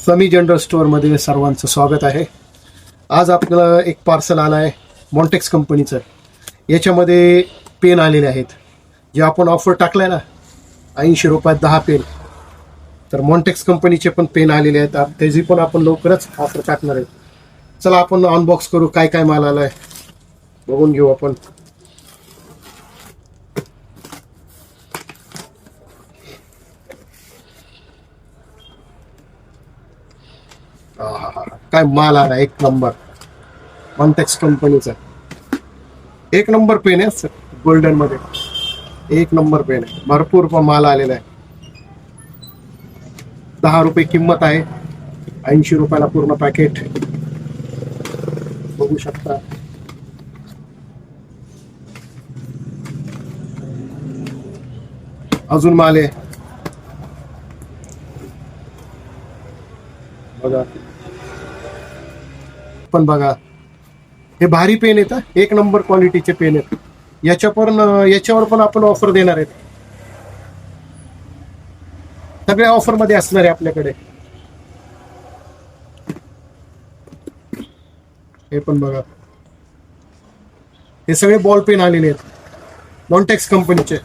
समी जनरल स्टोअरमध्ये सर्वांचं स्वागत आहे. आज आपल्याला एक पार्सल आलं आहे मॉन्टेक्स कंपनीचं. याच्यामध्ये पेन आलेले आहेत, जे आपण ऑफर टाकलाय ना 80 रुपयात 10 पेन. तर मॉन्टेक्स कंपनीचे पण पेन आलेले आहेत, त्याची पण आपण लवकरच ऑफर टाकणार आहे. चला आपण अनबॉक्स करू, काय काय माल आला आहे बघून घेऊ आपण. काय माल आला, एक नंबर. मॉन्टेक्स कंपनीचा एक नंबर पेन आहे सर, गोल्डन मध्ये एक नंबर पेन आहे. भरपूर माल आलेला आहे. 10 रुपये किंमत आहे, 80 रुपयाला पूर्ण पॅकेट. बघू शकता. अजून माल आहे बघा. पण बघा, हे भारी पेन आहेत, एक नंबर क्वालिटीचे पेन आहेत. याच्यावर पण आपण ऑफर देणार आहेत. सगळ्या ऑफर मध्ये असणार आहे आपल्याकडे. हे पण बघा, हे सगळे बॉल पेन आलेले आहेत मॉन्टेक्स कंपनीचे.